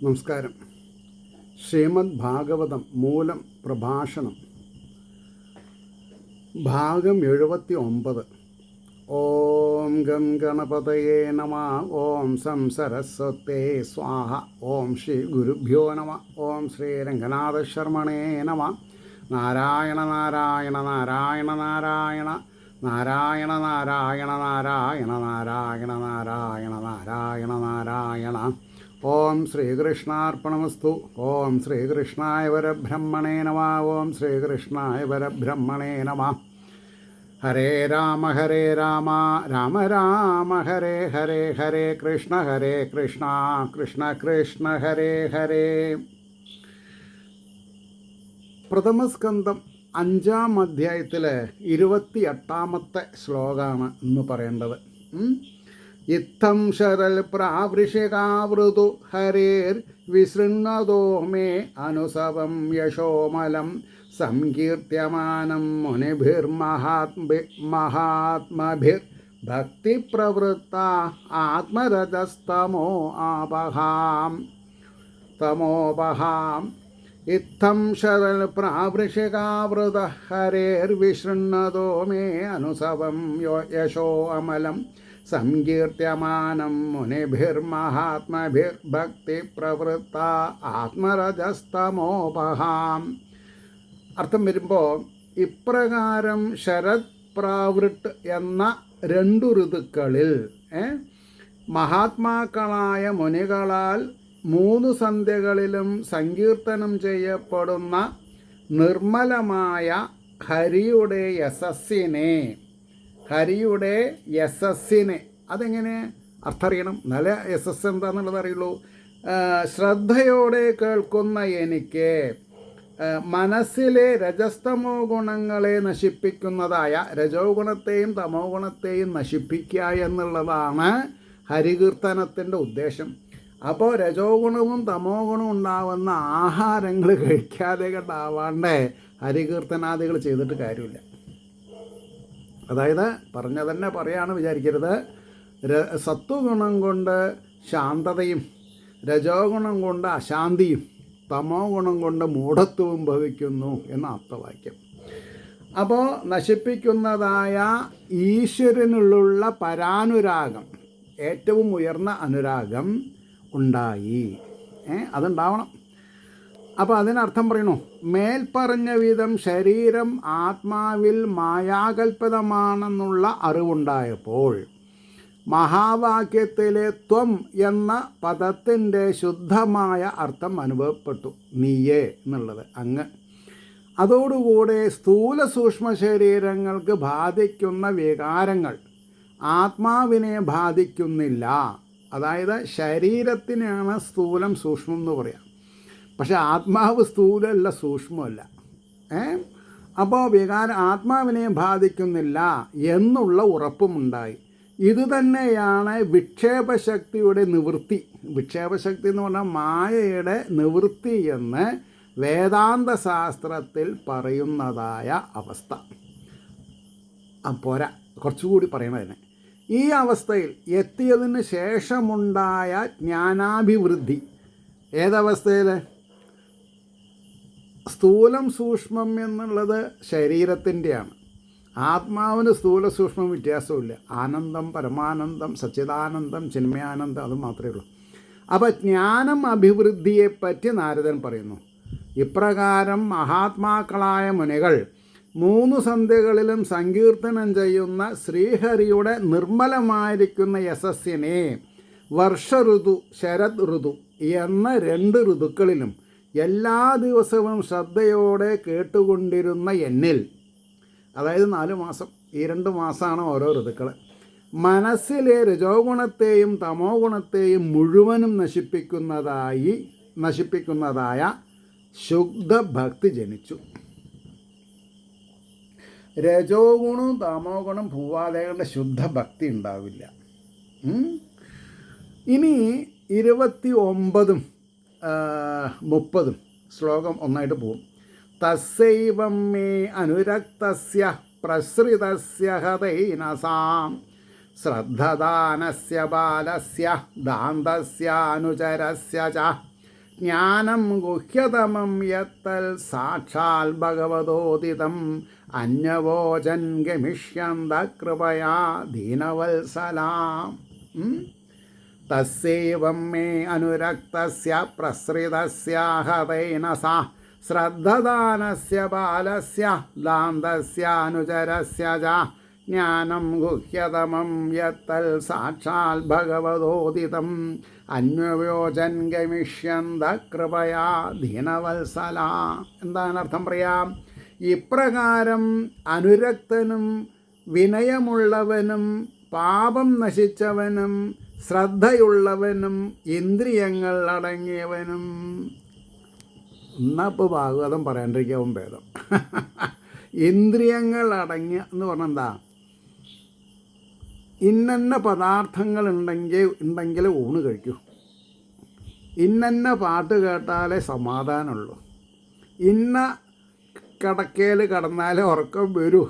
നമസ്കാരം. ശ്രീമദ് ഭാഗവതം മൂലം പ്രഭാഷണം ഭാഗം 79. ഓം ഗം ഗണപതയേ നമ. ഓം സം സരസ്വതേ സ്വാഹ. ഓം ശ്രീ ഗുരുഭ്യോ നമ. ഓം ശ്രീ രംഗനാഥ ശർമ്മണേ നമ. നാരായണ നാരായണ നാരായണ നാരായണ നാരായണ നാരായണ നാരായണ നാരായണ നാരായണ നാരായണ നാരായണ. ഓം ശ്രീകൃഷ്ണാർപ്പണമസ്തു. ഓം ശ്രീകൃഷ്ണായ പരബ്രഹ്മണേ നമ. ഓം ശ്രീകൃഷ്ണായ പരബ്രഹ്മണേ നമ. ഹരേ രാമ രാമ രാമ ഹരേ ഹരേ, ഹരേ കൃഷ്ണ കൃഷ്ണ കൃഷ്ണ ഹരേ ഹരേ. പ്രഥമസ്കന്ധം 5-ാം അധ്യായത്തിലെ 28-ാമത്തെ ശ്ലോകമാണ് ഇന്ന് പറയേണ്ടത്. ഇത്തം ശരൽ പ്രാവൃഷികാവൃതു ഹരേർ വിസൃണ്ണതോ മേ അനുസവം യശോമലം സങ്കീർത്യമാനം മുനിഭിർമഹാത്മഭിർ ഭക്തിപ്രവൃത്ത തമോപഹാം. ഇത്തം ശരൽ പ്രാവൃഷികാവൃത ഹരേർ വിസൃണ്ണതോ മേ അനുസവം യശോ അമലം സങ്കീർത്യമാനം മുനിഭിർമഹാത്മഭിർ ഭക്തിപ്രവൃത്ത ആത്മരജസ്തമോപഹാം. അർത്ഥം വരുമ്പോൾ, ഇപ്രകാരം ശരത് പ്രാവൃട്ട് എന്ന 2 ഋതുക്കളിൽ മഹാത്മാക്കളായ മുനികളാൽ 3 സന്ധ്യകളിലും സങ്കീർത്തനം ചെയ്യപ്പെടുന്ന നിർമ്മലമായ ഹരിയുടെ യശസ്സിനെ അതെങ്ങനെ അർത്ഥറിയണം, നല്ല യശസ് എന്താണെന്നുള്ളത് അറിയുള്ളൂ. ശ്രദ്ധയോടെ കേൾക്കുന്ന എനിക്ക് മനസ്സിലെ രജസ്തമോ ഗുണങ്ങളെ നശിപ്പിക്കുന്നതായ രജോ ഗുണത്തെയും തമോ ഗുണത്തെയും നശിപ്പിക്കുക എന്നുള്ളതാണ് ഹരികീർത്തനത്തിൻ്റെ ഉദ്ദേശം. അപ്പോൾ രജോ ഗുണവും തമോ ഗുണവും ഉണ്ടാവുന്ന ആഹാരങ്ങൾ കഴിക്കാതെ കണ്ടാവാണ്ട് ഹരികീർത്തനാദികൾ ചെയ്തിട്ട് കാര്യമില്ല. അതായത് പറഞ്ഞതന്നെ പറയാണ് വിചാരിക്കരുത്. സത്വഗുണം കൊണ്ട് ശാന്തതയും രജോ ഗുണം കൊണ്ട് അശാന്തിയും തമോ ഗുണം കൊണ്ട് മൂഢത്വവും ഭവിക്കുന്നു എന്ന അർത്ഥവാക്യം. അപ്പോൾ നശിപ്പിക്കുന്നതായ ഈശ്വരനുള്ള പരാനുരാഗം, ഏറ്റവും ഉയർന്ന അനുരാഗം ഉണ്ടായി, അതുണ്ടാവണം. അപ്പോൾ അതിനർത്ഥം പറയണു, മേൽപ്പറഞ്ഞ വിധം ശരീരം ആത്മാവിൽ മായാകൽപിതമാണെന്നുള്ള അറിവുണ്ടായപ്പോൾ മഹാവാക്യത്തിലെ ത്വം എന്ന പദത്തിൻ്റെ ശുദ്ധമായ അർത്ഥം അനുഭവപ്പെട്ടു, നീയേ എന്നുള്ളത്, അങ്ങ്. അതോടുകൂടെ സ്ഥൂല സൂക്ഷ്മ ശരീരങ്ങൾക്ക് ബാധിക്കുന്ന വികാരങ്ങൾ ആത്മാവിനെ ബാധിക്കുന്നില്ല. അതായത് ശരീരത്തിനാണ് സ്ഥൂലം സൂക്ഷ്മം എന്ന് പറയാം, പക്ഷെ ആത്മാവ് സ്ഥൂലമല്ല സൂക്ഷ്മമല്ല. അപ്പോൾ വികാരം ആത്മാവിനെ ബാധിക്കുന്നില്ല എന്നുള്ള ഉറപ്പുമുണ്ടായി. ഇതുതന്നെയാണ് വിക്ഷേപശക്തിയുടെ നിവൃത്തി. വിക്ഷേപശക്തി എന്ന് പറഞ്ഞാൽ മായയുടെ നിവൃത്തി എന്ന് വേദാന്ത ശാസ്ത്രത്തിൽ പറയുന്നതായ അവസ്ഥ. പോരാ, കുറച്ചുകൂടി പറയണതിന്. ഈ അവസ്ഥയിൽ എത്തിയതിന് ശേഷമുണ്ടായ ജ്ഞാനാഭിവൃദ്ധി ഏതവസ്ഥയിൽ? സ്ഥൂലം സൂക്ഷ്മം എന്നുള്ളത് ശരീരത്തിൻ്റെയാണ്. ആത്മാവിന് സ്ഥൂല സൂക്ഷ്മം വ്യത്യാസമില്ല. ആനന്ദം, പരമാനന്ദം, സച്ചിദാനന്ദം, ചിന്മയാനന്ദം, അത് മാത്രമേ ഉള്ളൂ. അപ്പോൾ ജ്ഞാനം അഭിവൃദ്ധിയെപ്പറ്റി നാരദൻ പറയുന്നു. ഇപ്രകാരം മഹാത്മാക്കളായ മുനികൾ 3 സന്ധ്യകളിലും സങ്കീർത്തനം ചെയ്യുന്ന ശ്രീഹരിയുടെ നിർമ്മലമായിരിക്കുന്ന യശസ്സിനെ വർഷഋതു, ശരത് ഋതു എന്ന 2 ഋതുക്കളിലും എല്ലാ ദിവസവും ശ്രദ്ധയോടെ കേട്ടുകൊണ്ടിരുന്ന എന്നിൽ, അതായത് 4 മാസം, ഈ 2 മാസമാണ് ഓരോ ഋതുക്കൾ, മനസ്സിലെ രജോ ഗുണത്തെയും തമോ ഗുണത്തെയും മുഴുവനും നശിപ്പിക്കുന്നതായ ശുദ്ധ ഭക്തി ജനിച്ചു. രജോ ഗുണവും തമോ ഗുണം ഭൂവാദകളുടെ ശുദ്ധ ഭക്തി ഉണ്ടാവില്ല. ഇനി 29-ഉം 30-ഉം ശ്ലോകം ഒന്നായിട്ട് പോകും. തസ്സൈവം മേ അനുരക്തസ്യ പ്രസൃതസ്യ ഹതൈനസാം ശ്രദ്ധദാനസ്യ ബാലസ്യ ദാന്തസ്യ അനുചരസ്യ ച ജ്ഞാനം ഗുഹ്യതമം യത്തൽ സാക്ഷാൽ ഭഗവതോദിതം അന്യവോചൻ ഗമിഷ്യന്ത കൃപയാ ദീനവത്സലാം. തസ്യൈവം മേ അനുരക്തസ്യ പ്രസൃതസ്യ ഹതൈന സാ ശ്രദ്ധദാനസ്യ ബാലസ്യ ദാന്തസ്യ അനുചരസ്യ ച ജ്ഞാനം ഗുഹ്യതമം യത്തൽ സാക്ഷാൽ ഭഗവതോദിതം അന്വയോജൻ ഗമിഷ്യന്ത കൃപയാ ദീനവത്സല. എന്താണ് അർത്ഥം പറയാം? ഇപ്രകാരം അനുരക്തനും വിനയമുള്ളവനും പാപം നശിച്ചവനും ശ്രദ്ധയുള്ളവനും ഇന്ദ്രിയങ്ങൾ അടങ്ങിയവനും. എന്നപ്പോൾ ഭാഗവതം പറയാണ്ടിരിക്കാവും ഭേദം. ഇന്ദ്രിയങ്ങൾ അടങ്ങിയ എന്ന് പറഞ്ഞാൽ എന്താ? ഇന്നന്ന പദാർത്ഥങ്ങൾ ഉണ്ടെങ്കിൽ ഊണ് കഴിക്കൂ, ഇന്നന്ന പാട്ട് കേട്ടാലേ സമാധാനമുള്ളൂ, ഇന്ന കിടക്കയിൽ കിടന്നാലേ ഉറക്കം വരൂ,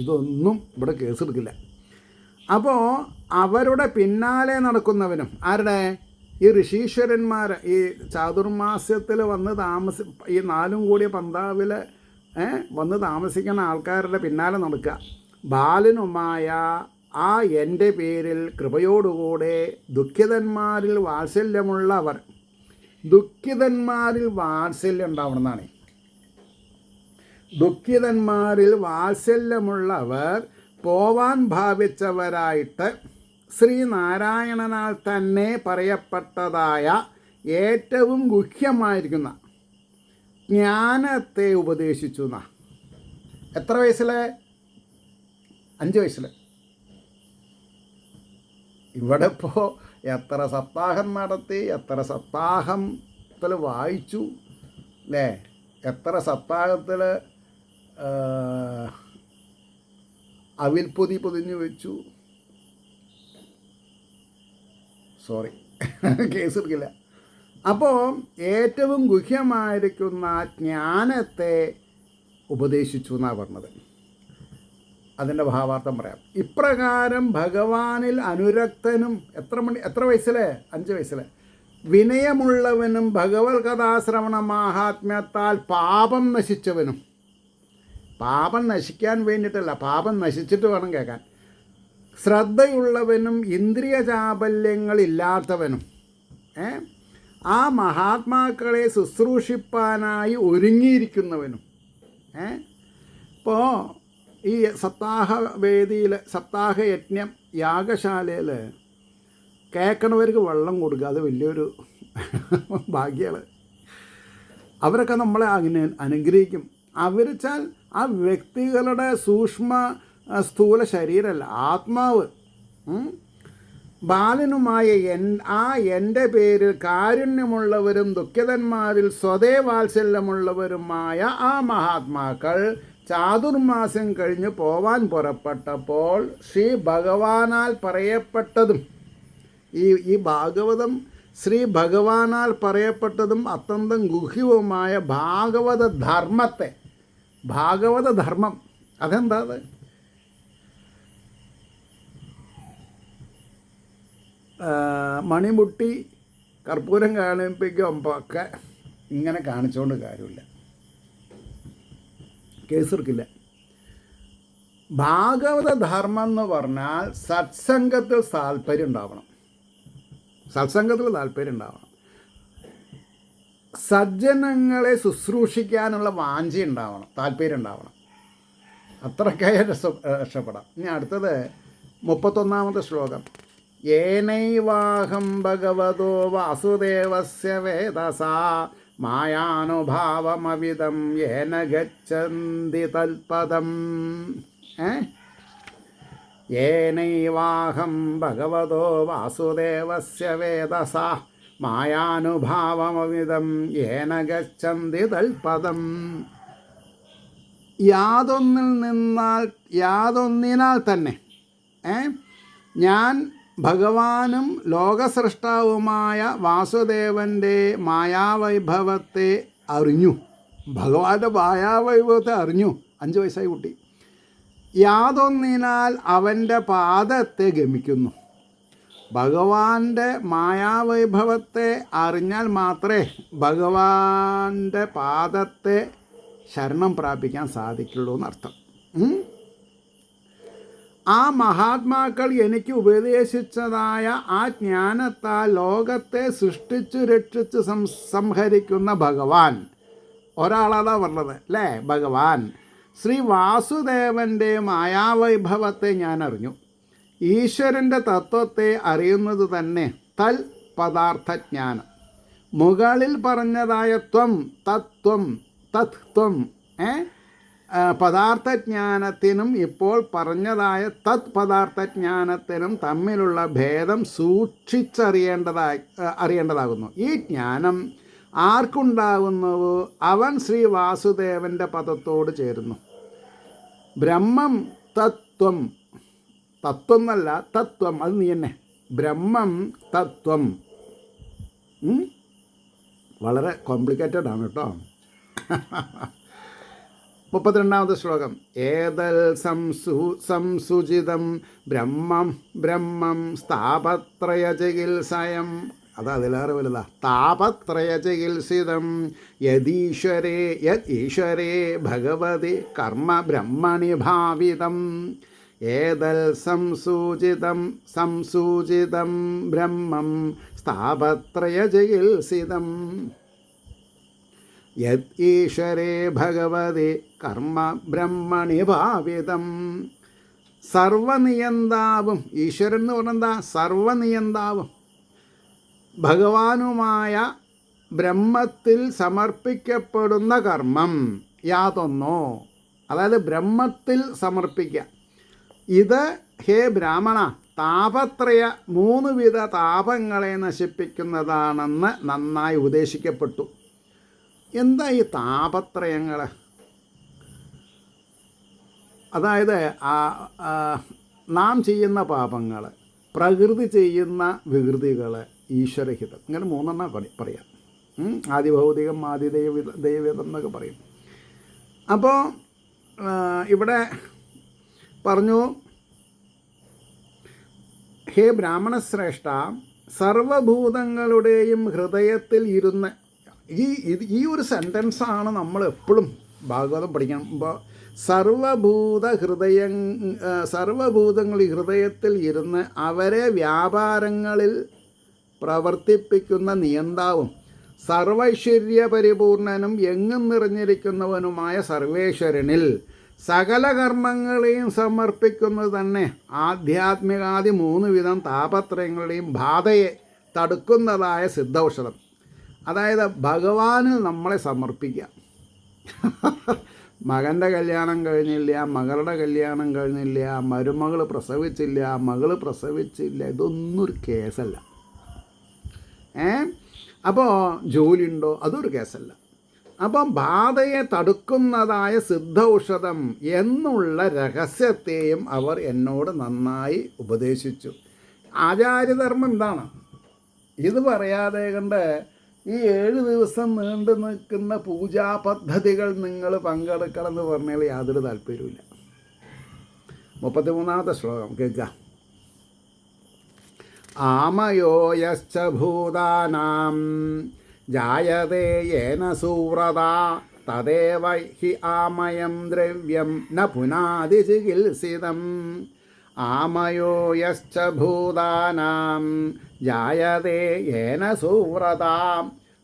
ഇതൊന്നും ഇവിടെ കേസെടുക്കില്ല. അപ്പോൾ അവരുടെ പിന്നാലെ നടക്കുന്നവനും ആരുടെ? ഈ ഋഷീശ്വരന്മാർ ഈ ചാതുർമാസ്യത്തിൽ വന്ന് ഈ 4 കൂടിയ പന്താവിൽ വന്ന് താമസിക്കുന്ന ആൾക്കാരുടെ പിന്നാലെ നടക്കുക. ബാലനുമായ ആ എൻ്റെ പേരിൽ കൃപയോടുകൂടെ ദുഃഖിതന്മാരിൽ വാത്സല്യമുള്ളവർ, ദുഃഖിതന്മാരിൽ വാത്സല്യം ഉണ്ടാവണമെന്നാണ്. ദുഃഖിതന്മാരിൽ വാത്സല്യമുള്ളവർ പോവാൻ ഭാവിച്ചവരായിട്ട് ശ്രീനാരായണനാൽ തന്നെ പറയപ്പെട്ടതായ ഏറ്റവും ഗുഹ്യമായിരിക്കുന്ന ജ്ഞാനത്തെ ഉപദേശിച്ചു എന്നാ. എത്ര വയസ്സിൽ? 5 വയസ്സിൽ. ഇവിടെ ഇപ്പോൾ എത്ര സപ്താഹം നടത്തി, എത്ര സപ്താഹത്തിൽ വായിച്ചു അല്ലേ, എത്ര സപ്താഹത്തിൽ അവിൽ പൊതിഞ്ഞു വെച്ചു. സോറി, കേസ് എടുക്കില്ല. അപ്പോൾ ഏറ്റവും ഗുഹ്യമായിരിക്കുന്ന ജ്ഞാനത്തെ ഉപദേശിച്ചു എന്നാണ് പറഞ്ഞത്. അതിൻ്റെ ഭാവാർത്ഥം പറയാം. ഇപ്രകാരം ഭഗവാനിൽ അനുരക്തനും എത്ര വയസ്സിൽ? 5 വയസ്സിൽ. വിനയമുള്ളവനും ഭഗവത് കഥാശ്രവണ മാഹാത്മ്യത്താൽ പാപം നശിച്ചവനും. പാപം നശിക്കാൻ വേണ്ടിയിട്ടല്ല, പാപം നശിച്ചിട്ട് വേണം കേൾക്കാൻ. ശ്രദ്ധയുള്ളവനും ഇന്ദ്രിയ ചാബല്യങ്ങളില്ലാത്തവനും ആ മഹാത്മാക്കളെ ശുശ്രൂഷിപ്പാനായി ഒരുങ്ങിയിരിക്കുന്നവനും. ഇപ്പോൾ ഈ സപ്താഹ വേദിയിൽ, സപ്താഹ യജ്ഞം യാഗശാലയിൽ കേൾക്കണവർക്ക് വെള്ളം കൊടുക്കുക, അത് വലിയൊരു ഭാഗ്യമാണ്. അവരൊക്കെ നമ്മളെ അനുഗ്രഹിക്കും. അവരെച്ചാൽ ആ വ്യക്തികളുടെ സൂക്ഷ്മ സ്ഥൂല ശരീരമല്ല, ആത്മാവ്. ബാലനുമായ എൻ്റെ പേരിൽ കാരുണ്യമുള്ളവരും ദുഃഖിതന്മാരിൽ സ്വതേ വാത്സല്യമുള്ളവരുമായ ആ മഹാത്മാക്കൾ ചാതുർമാസ്യം കഴിഞ്ഞ് പോവാൻ പുറപ്പെട്ടപ്പോൾ ശ്രീ ഭഗവാനാൽ പറയപ്പെട്ടതും ഈ ഭാഗവതം ശ്രീ ഭഗവാനാൽ പറയപ്പെട്ടതും അത്യന്തം ഗുഹ്യവുമായ ഭാഗവത ധർമ്മം അതെന്താ? അത് മണിമുട്ടി കർപ്പൂരം കാണിപ്പിക്കുമ്പോൾ ഇങ്ങനെ കാണിച്ചുകൊണ്ട് കാര്യമില്ല, കേസെടുക്കില്ല. ഭാഗവത ധർമ്മം എന്ന് പറഞ്ഞാൽ സത്സംഗത്തിൽ താല്പര്യം ഉണ്ടാവണം, സജ്ജനങ്ങളെ ശുശ്രൂഷിക്കാനുള്ള വാഞ്ച ഉണ്ടാവണം, താല്പര്യം ഉണ്ടാവണം. അത്രയ്ക്കായ രക്ഷപ്പെടാം. ഇനി അടുത്തത് 31ാമത്തെ ശ്ലോകം. ഏനൈവാഹം ഭഗവതോ വാസുദേവസ്യ വേദസാ മായാനുഭാവമവിദം യേന ഗച്ഛന്തി തൽപദം. ഏനൈവാഹം ഭഗവതോ വാസുദേവസ്യ വേദസാ മായാനുഭാവമവിദം യേന ഗച്ഛന്തി തൽപദം. യാതൊന്നിനാൽ തന്നെ ഞാൻ ഭഗവാനും ലോകസൃഷ്ടാവുമായ വാസുദേവൻ്റെ മായാവൈഭവത്തെ അറിഞ്ഞു. ഭഗവാന്റെ മായാവൈഭവത്തെ അറിഞ്ഞു. 5 വയസ്സായി കുട്ടി. യാതൊന്നിനാൽ അവൻ്റെ പാദത്തെ ഗമിക്കുന്നു. ഭഗവാന്റെ മായാവൈഭവത്തെ അറിഞ്ഞാൽ മാത്രമേ ഭഗവാന്റെ പാദത്തെ ശരണം പ്രാപിക്കാൻ സാധിക്കുള്ളൂ എന്നർത്ഥം. ആ മഹാത്മാക്കൾ എനിക്ക് ഉപദേശിച്ചതായ ആ ജ്ഞാനത്താൽ ലോകത്തെ സൃഷ്ടിച്ചു രക്ഷിച്ച് സംഹരിക്കുന്ന ഭഗവാൻ, ഒരാളതാ പറഞ്ഞത് അല്ലേ, ഭഗവാൻ ശ്രീ വാസുദേവൻ്റെ മായാവൈഭവത്തെ ഞാൻ അറിഞ്ഞു. ഈശ്വരൻ്റെ തത്വത്തെ അറിയുന്നത് തന്നെ തൽ പദാർത്ഥജ്ഞാനം. മുകളിൽ പറഞ്ഞതായ ത്വം, തത്വം, തത്വം പദാർത്ഥജ്ഞാനത്തിനും ഇപ്പോൾ പറഞ്ഞതായ തത് പദാർത്ഥജ്ഞാനത്തിനും തമ്മിലുള്ള ഭേദം അറിയേണ്ടതാകുന്നു. ഈ ജ്ഞാനം ആർക്കുണ്ടാകുന്നുവോ അവൻ ശ്രീ വാസുദേവൻ്റെ പദത്തോട് ചേരുന്നു. ബ്രഹ്മം തത്വം, തത്വം എന്നല്ല തത്വം, അത് നീ തന്നെ. ബ്രഹ്മം തത്വം വളരെ കോംപ്ലിക്കേറ്റഡ് ആണ് കേട്ടോ. 32ാമത്തെ ശ്ലോകം. ഏതൽ സംസുചിതം ബ്രഹ്മം ബ്രഹ്മം സ്ഥാപത്രയ ചികിത്സയം. അത് അതിലേറെ വലുതാ. താപത്രയ ചികിത്സിതം യദീശ്വരേ ഭഗവതി കർമ്മ ബ്രഹ്മണി ഭാവിതം. ഏതൽ സംസൂചിതം ബ്രഹ്മം സ്ഥാപത്രയ ചികിത്സിതം യദീശ്വരേ ഭഗവതി കർമ്മ ബ്രഹ്മണി ഭാവിതം. സർവനിയന്താവും, ഈശ്വരൻ എന്ന് പറഞ്ഞെന്താ, സർവനിയന്താവും ഭഗവാനുമായ ബ്രഹ്മത്തിൽ സമർപ്പിക്കപ്പെടുന്ന കർമ്മം യാതൊന്നോ, അതായത് ബ്രഹ്മത്തിൽ സമർപ്പിക്കുക. ഇത് ഹേ ബ്രാഹ്മണ താപത്രയ 3 വിധ താപങ്ങളെ നശിപ്പിക്കുന്നതാണെന്ന് നന്നായി ഉപദേശിക്കപ്പെട്ടു. എന്താ ഈ താപത്രയങ്ങൾ? അതായത് നാം ചെയ്യുന്ന പാപങ്ങൾ, പ്രകൃതി ചെയ്യുന്ന വികൃതികൾ, ഈശ്വരഹിതം, ഇങ്ങനെ 3 പറയാം. ആദിഭൗതികം, ദൈവം എന്നൊക്കെ പറയും. അപ്പോൾ ഇവിടെ പറഞ്ഞു, ഹേ ബ്രാഹ്മണശ്രേഷ്ഠ, സർവഭൂതങ്ങളുടെയും ഹൃദയത്തിൽ ഇരുന്ന്, ഈ ഒരു സെൻറ്റൻസാണ് നമ്മൾ എപ്പോഴും ഭാഗവതം പഠിക്കുമ്പോൾ, സർവഭൂതങ്ങൾ ഹൃദയത്തിൽ ഇരുന്ന് അവരെ വ്യാപാരങ്ങളിൽ പ്രവർത്തിപ്പിക്കുന്ന നിയന്താവും സർവൈശ്വര്യ പരിപൂർണനും എങ്ങും നിറഞ്ഞിരിക്കുന്നവനുമായ സർവേശ്വരനിൽ സകല കർമ്മങ്ങളെയും സമർപ്പിക്കുന്നത് തന്നെ ആധ്യാത്മികാദി 3 വിധം താപത്രയങ്ങളുടെയും ബാധയെ തടുക്കുന്നതായ സിദ്ധൌഷധം. അതായത് ഭഗവാനിൽ നമ്മളെ സമർപ്പിക്കുക. മകൻ്റെ കല്യാണം കഴിഞ്ഞില്ല, മകളുടെ കല്യാണം കഴിഞ്ഞില്ല, മരുമകൾ പ്രസവിച്ചില്ല, മകൾ പ്രസവിച്ചില്ല, ഇതൊന്നും ഒരു കേസല്ല. അപ്പോൾ ജോലിയുണ്ടോ, അതൊരു കേസല്ല. അപ്പം ബാധയെ തടുക്കുന്നതായ സിദ്ധൌഷധം എന്നുള്ള രഹസ്യത്തെയും അവർ എന്നോട് നന്നായി ഉപദേശിച്ചു. ആചാര്യധർമ്മം ഇതാണ്. ഇത് പറയാതെ കണ്ട് ഈ 7 ദിവസം നീണ്ടു നിൽക്കുന്ന പൂജാ പദ്ധതികൾ നിങ്ങൾ പങ്കെടുക്കണമെന്ന് പറഞ്ഞാൽ യാതൊരു താല്പര്യമില്ല. 33ാമത്തെ ശ്ലോകം കേൾക്കുക. ആമയോയശ്ച ഭൂതാനാം ജായതേ യേന സുവ്രത തദേവ ഹി ആമയം ദ്രവ്യം ന പുനാതി ചികിത്സിതം. ആമയോയശ്ച ഭൂതാനാം ജായതേ യേന സുവ്രത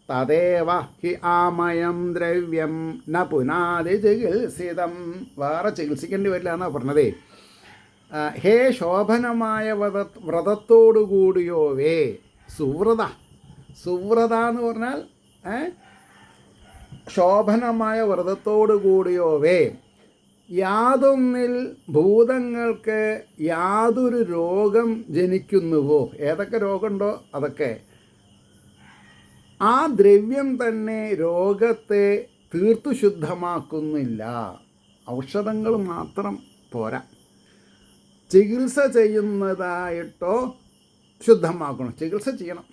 തദേവ ഹി ആമയം ദ്രവ്യം ന പുനാതി ചികിത്സിതം. വേറെ ചികിത്സിക്കേണ്ടി വരില്ല എന്നാണ് പറഞ്ഞതേ. ഹേ ശോഭനമായ വ്രതത്തോടുകൂടിയോവേ, സുവ്രത എന്ന് പറഞ്ഞാൽ ശോഭനമായ വ്രതത്തോടുകൂടിയോവേ, യാതൊന്നിൽ ഭൂതങ്ങൾക്ക് യാതൊരു രോഗം ജനിക്കുന്നുവോ, ഏതൊക്കെ രോഗമുണ്ടോ അതൊക്കെ, ആ ദ്രവ്യം തന്നെ രോഗത്തെ തീർത്തു ശുദ്ധമാക്കുന്നില്ല. ഔഷധങ്ങൾ മാത്രം പോരാ, ചികിത്സ ചെയ്യുന്നതായിട്ടോ ശുദ്ധമാക്കണം, ചികിത്സ ചെയ്യണം.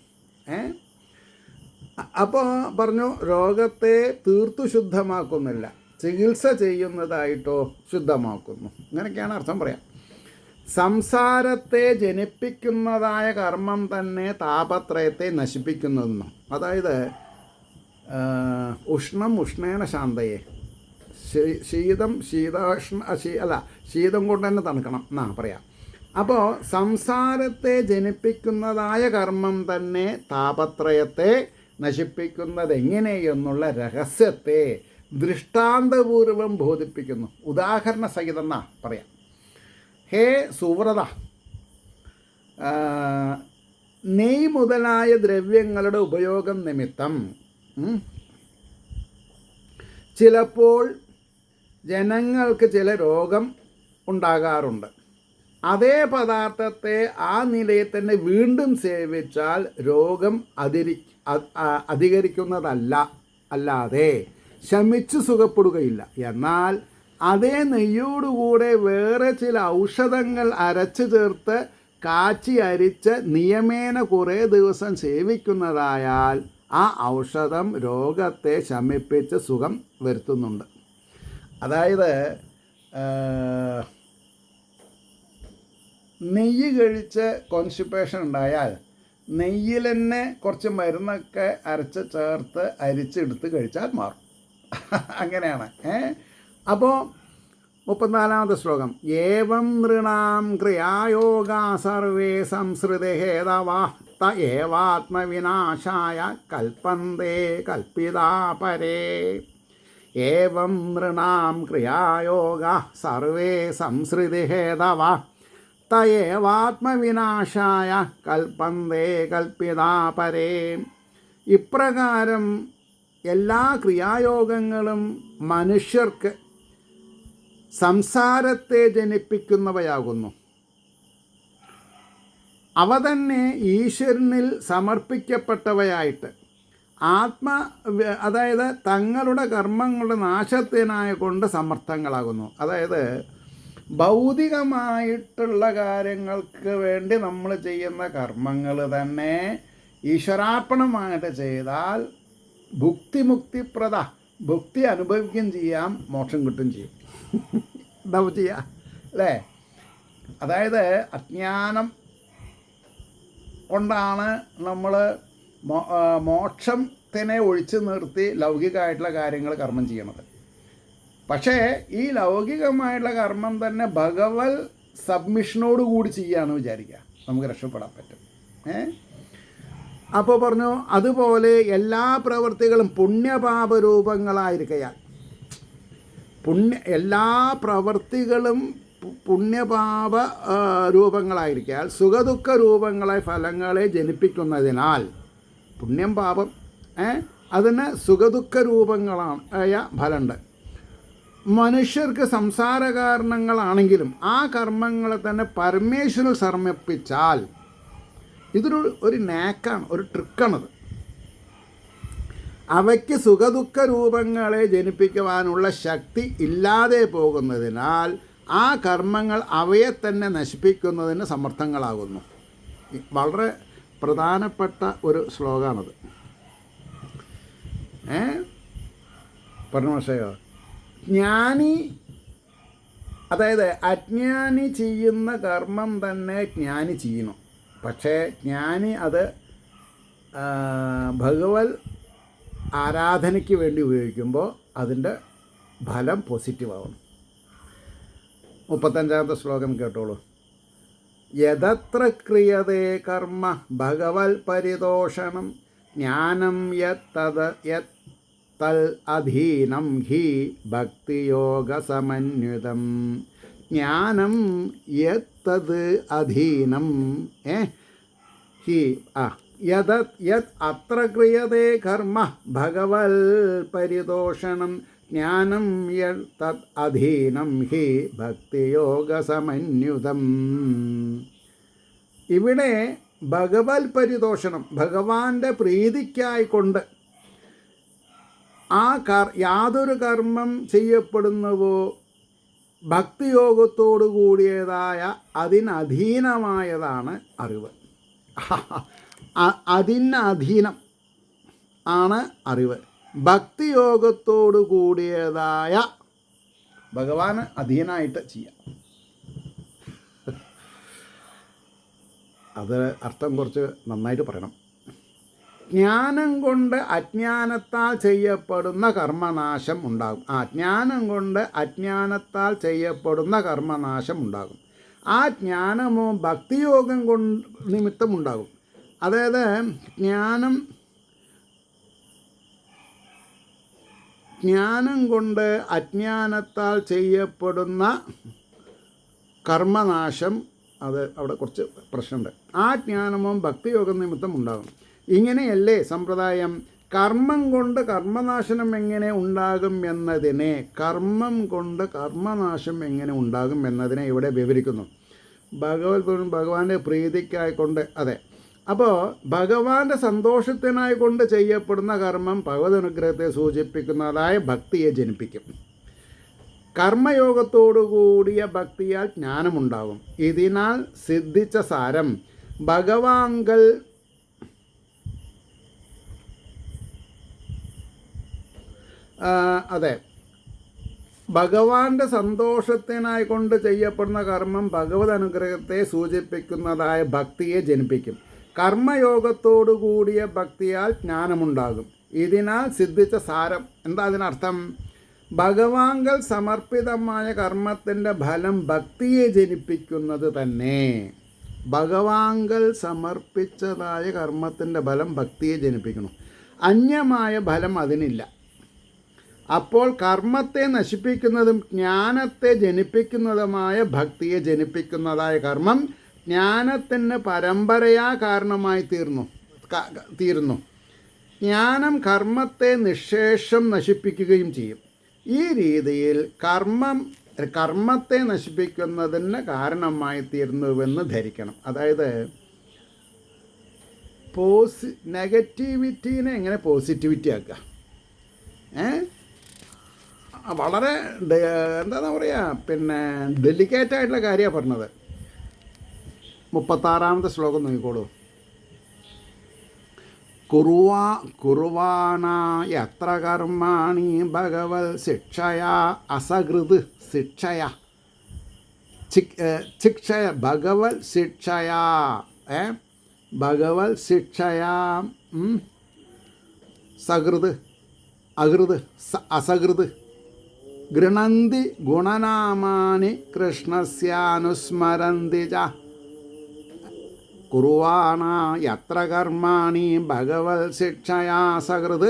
അപ്പോൾ പറഞ്ഞു, രോഗത്തെ തീർത്തു ശുദ്ധമാക്കുന്നില്ല, ചികിത്സ ചെയ്യുന്നതായിട്ടോ ശുദ്ധമാക്കുന്നു. ഇങ്ങനെയൊക്കെയാണ് അർത്ഥം പറയാം. സംസാരത്തെ ജനിപ്പിക്കുന്നതായ കർമ്മം തന്നെ താപത്രയത്തെ നശിപ്പിക്കുന്നതെന്നും. അതായത് ഉഷ്ണം ഉഷ്ണേന ശാന്തയെ, ശീതം ശീതം കൊണ്ട് തന്നെ തണുക്കണം എന്നാ പറയാം. അപ്പോൾ സംസാരത്തെ ജനിപ്പിക്കുന്നതായ കർമ്മം തന്നെ താപത്രയത്തെ നശിപ്പിക്കുന്നത് എങ്ങനെയെന്നുള്ള രഹസ്യത്തെ ദൃഷ്ടാന്തപൂർവം ബോധിപ്പിക്കുന്നു. ഉദാഹരണ സഹിതം എന്നാ പറയാം. ഹേ സുവ്രത, നെയ് മുതലായ ദ്രവ്യങ്ങളുടെ ഉപയോഗം നിമിത്തം ചിലപ്പോൾ ജനങ്ങൾക്ക് ചില രോഗം ഉണ്ടാകാറുണ്ട്. അതേ പദാർത്ഥത്തെ ആ നിലയിൽ തന്നെ വീണ്ടും സേവിച്ചാൽ രോഗം അധികരിക്കുന്നതല്ലാതെ ശമിച്ച് സുഖപ്പെടുകയില്ല. എന്നാൽ അതേ നെയ്യോടുകൂടെ വേറെ ചില ഔഷധങ്ങൾ അരച്ചു ചേർത്ത് കാച്ചി അരിച്ച് നിയമേന കുറേ ദിവസം സേവിക്കുന്നതായാൽ ആ ഔഷധം രോഗത്തെ ശമിപ്പിച്ച് സുഖം വരുത്തുന്നുണ്ട്. അതായത് നെയ്യ് കഴിച്ച് കോൺസ്റ്റിപ്പേഷൻ ഉണ്ടായാൽ നെയ്യിൽ തന്നെ കുറച്ച് മരുന്നൊക്കെ അരച്ച് ചേർത്ത് അരിച്ചെടുത്ത് കഴിച്ചാൽ മാറും. അങ്ങനെയാണ്. അപ്പോൾ 34-ാമത്തെ ശ്ലോകം. ഏവം നൃണാം ക്രിയായോഗാ സർവേ സംസൃതേ ഹേതവാ ത ഏവാത്മവിനാശായ കൽപ്പന്തേ കൽപ്പിതാ പരേ. ഏവം നൃണാം ക്രിയായോഗാ സർവേ സംസൃതേ ഹേതവാ ത ഏവാത്മവിനാശായ കൽപ്പന്തേ കൽപ്പിതാ പരേ. ഇപ്രകാരം എല്ലാ ക്രിയായോഗങ്ങളും മനുഷ്യർക്ക് സംസാരത്തെ ജനിപ്പിക്കുന്നവയാകുന്നു. അവ തന്നെ ഈശ്വരനിൽ സമർപ്പിക്കപ്പെട്ടവയായിട്ട് അതായത് തങ്ങളുടെ കർമ്മങ്ങളുടെ നാശത്തിനായ കൊണ്ട് സമർത്ഥങ്ങളാകുന്നു. അതായത് ഭൗതികമായിട്ടുള്ള കാര്യങ്ങൾക്ക് വേണ്ടി നമ്മൾ ചെയ്യുന്ന കർമ്മങ്ങൾ തന്നെ ഈശ്വരാർപ്പണമായിട്ട് ചെയ്താൽ ഭുക്തി അനുഭവിക്കുകയും ചെയ്യാം, മോക്ഷം കിട്ടുകയും ചെയ്യും. എന്താ ചെയ്യുക അല്ലേ? അതായത് അജ്ഞാനം കൊണ്ടാണ് നമ്മൾ മോക്ഷത്തിനെ ഒഴിച്ചു നിർത്തി ലൗകികമായിട്ടുള്ള കാര്യങ്ങൾ കർമ്മം ചെയ്യണത്. പക്ഷേ ഈ ലൗകികമായിട്ടുള്ള കർമ്മം തന്നെ ഭഗവത് സബ്മിഷനോട് കൂടി ചെയ്യുകയാണെന്ന് വിചാരിക്കുക, നമുക്ക് രക്ഷപ്പെടാൻ പറ്റും. അപ്പോൾ പറഞ്ഞു, അതുപോലെ എല്ലാ പ്രവൃത്തികളും പുണ്യപാപരൂപങ്ങളായിരിക്കയാൽ എല്ലാ പ്രവൃത്തികളും പുണ്യപാപ രൂപങ്ങളായിരിക്കാൽ സുഖദുഃഖ രൂപങ്ങളായ ഫലങ്ങളെ ജനിപ്പിക്കുന്നതിനാൽ പുണ്യം പാപം അതിന് സുഖദുഃഖ രൂപങ്ങളായ ഫലമുണ്ട്. മനുഷ്യർക്ക് സംസാര കാരണങ്ങളാണെങ്കിലും ആ കർമ്മങ്ങളെ തന്നെ പരമേശ്വരൻ സമർപ്പിച്ചാൽ ഒരു നാക്കാണ്, ഒരു ട്രിക്കാണത്. അവയ്ക്ക് സുഖദുഃഖ രൂപങ്ങളെ ജനിപ്പിക്കുവാനുള്ള ശക്തി ഇല്ലാതെ പോകുന്നതിനാൽ ആ കർമ്മങ്ങൾ അവയെ തന്നെ നശിപ്പിക്കുന്നതിന് സമർത്ഥങ്ങളാകുന്നു. വളരെ പ്രധാനപ്പെട്ട ഒരു ശ്ലോകമാണത്. പറഞ്ഞു മനസ്സിലായോ? ജ്ഞാനി, അതായത് അജ്ഞാനി ചെയ്യുന്ന കർമ്മം തന്നെ ജ്ഞാനി ചെയ്യണം. പക്ഷേ ജ്ഞാനി അത് ഭഗവത് ആരാധനയ്ക്ക് വേണ്ടി ഉപയോഗിക്കുമ്പോൾ അതിൻ്റെ ഫലം പോസിറ്റീവാകും. 35-ാമത്തെ ശ്ലോകം കേട്ടോളൂ. യദത്ര ക്രിയതേ കർമ്മ ഭഗവത് പരിതോഷണം ജ്ഞാനം തൽ അധീനം ഹി ഭക്തിയോഗസമന്വിതം. ജ്ഞാനം യത് അധീനം ഹി യത് അത്ര ക്രിയതേ കർമ്മ ഭഗവത് പരിതോഷണം ജ്ഞാനം തത് അധീനം ഹി ഭക്തിയോഗസമന്യുതം. ഇവിടെ ഭഗവത് പരിതോഷണം, ഭഗവാന്റെ പ്രീതിക്കായിക്കൊണ്ട് യാതൊരു കർമ്മം ചെയ്യപ്പെടുന്നുവോ ഭക്തിയോഗത്തോടു കൂടിയതായ അതിനധീനമായതാണ് അറിവ്. അധീനം ആണ് അറിവ്. ഭക്തിയോഗത്തോടു കൂടിയതായ ഭഗവാന് അധീനമായിട്ട് ചെയ്യാം. അത് അർത്ഥം കുറച്ച് നന്നായിട്ട് പറയണം. ജ്ഞാനം കൊണ്ട് അജ്ഞാനത്താൽ ചെയ്യപ്പെടുന്ന കർമ്മനാശം ഉണ്ടാകും. ജ്ഞാനം കൊണ്ട് അജ്ഞാനത്താൽ ചെയ്യപ്പെടുന്ന കർമ്മനാശം ഉണ്ടാകും. ആ ജ്ഞാനമോ ഭക്തിയോഗം കൊണ്ട് നിമിത്തമുണ്ടാകും. അതായത് ജ്ഞാനം കൊണ്ട് അജ്ഞാനത്താൽ ചെയ്യപ്പെടുന്ന കർമ്മനാശം, അത് അവിടെ കുറച്ച് പ്രശ്നമുണ്ട്. ആ ജ്ഞാനമോ ഭക്തിയോഗം നിമിത്തം ഉണ്ടാകും. ഇങ്ങനെയല്ലേ സമ്പ്രദായം കർമ്മം കൊണ്ട് കർമ്മനാശനം എങ്ങനെ ഉണ്ടാകും എന്നതിനെ, കർമ്മം കൊണ്ട് കർമ്മനാശം എങ്ങനെ ഉണ്ടാകും എന്നതിനെ ഇവിടെ വിവരിക്കുന്നു. ഭഗവാന്റെ പ്രീതിക്കായിക്കൊണ്ട്, അതെ, അപ്പോൾ ഭഗവാന്റെ സന്തോഷത്തിനായിക്കൊണ്ട് ചെയ്യപ്പെടുന്ന കർമ്മം ഭഗവത് അനുഗ്രഹത്തെ സൂചിപ്പിക്കുന്നതായ ഭക്തിയെ ജനിപ്പിക്കും. കർമ്മയോഗത്തോടു കൂടിയ ഭക്തിയാൽ ജ്ഞാനമുണ്ടാകും. ഇതിനാൽ സിദ്ധിച്ച സാരം ഭഗവാങ്കൽ അതെ, ഭഗവാന്റെ സന്തോഷത്തിനായി കൊണ്ട് ചെയ്യപ്പെടുന്ന കർമ്മം ഭഗവത് അനുഗ്രഹത്തെ സൂചിപ്പിക്കുന്നതായ ഭക്തിയെ ജനിപ്പിക്കും. കർമ്മയോഗത്തോടു കൂടിയ ഭക്തിയാൽ ജ്ഞാനമുണ്ടാകും. ഇതിനാൽ സിദ്ധിച്ച സാരം എന്താ? അതിനർത്ഥം ഭഗവാങ്കൽ സമർപ്പിതമായ കർമ്മത്തിൻ്റെ ഫലം ഭക്തിയെ ജനിപ്പിക്കുന്നത് തന്നെ. ഭഗവാങ്കൽ സമർപ്പിച്ചതായ കർമ്മത്തിൻ്റെ ഫലം ഭക്തിയെ ജനിപ്പിക്കുന്നു. അന്യമായ ഫലം അതിനില്ല. അപ്പോൾ കർമ്മത്തെ നശിപ്പിക്കുന്നതും ജ്ഞാനത്തെ ജനിപ്പിക്കുന്നതുമായ ഭക്തിയെ ജനിപ്പിക്കുന്നതായ കർമ്മം ജ്ഞാനത്തിന് പരമ്പരയാ കാരണമായി തീരുന്നു. ജ്ഞാനം കർമ്മത്തെ നിശേഷം നശിപ്പിക്കുകയും ചെയ്യും. ഈ രീതിയിൽ കർമ്മത്തെ നശിപ്പിക്കുന്നതിന് കാരണമായി തീരുന്നുവെന്ന് ധരിക്കണം. അതായത് നെഗറ്റിവിറ്റീനെ എങ്ങനെ പോസിറ്റിവിറ്റി ആക്കുക, വളരെ എന്താണെന്ന് പറയുക, ഡെലിക്കേറ്റായിട്ടുള്ള കാര്യമാണ് പറഞ്ഞത്. 36-ാമത്തെ ശ്ലോകം നോക്കിക്കോളൂ. കുറുവാണ യത്ര കർമാണി ഭഗവത് ശിക്ഷയാ അസകൃത് ശിക്ഷയ ശിക്ഷയ ഭഗവത് ശിക്ഷയാ ഭഗവത് ശിക്ഷയാ സകൃത് അകൃത് അസകൃത് ഗൃണന്തി ഗുണനാമാനി കൃഷ്ണസ്യാനുസ്മരന്തി ച. കുറുവാണ യത്ര കർമാണി ഭഗവത് ശിക്ഷയാ സകൃത്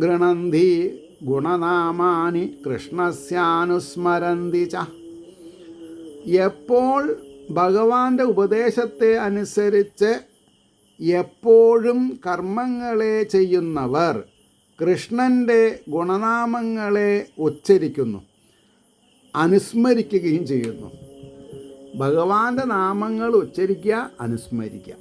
ഗൃണന്തി ഗുണനാമാനി കൃഷ്ണസ്യാനുസ്മരന്തി ച. എപ്പോൾ ഭഗവാന്റെ ഉപദേശത്തെ അനുസരിച്ച് എപ്പോഴും കർമ്മങ്ങളെ ചെയ്യുന്നവർ കൃഷ്ണൻ്റെ ഗുണനാമങ്ങളെ ഉച്ചരിക്കുന്നു, അനുസ്മരിക്കുകയും ചെയ്യുന്നു. ഭഗവാന്റെ നാമങ്ങൾ ഉച്ചരിക്കുക, അനുസ്മരിക്കുക.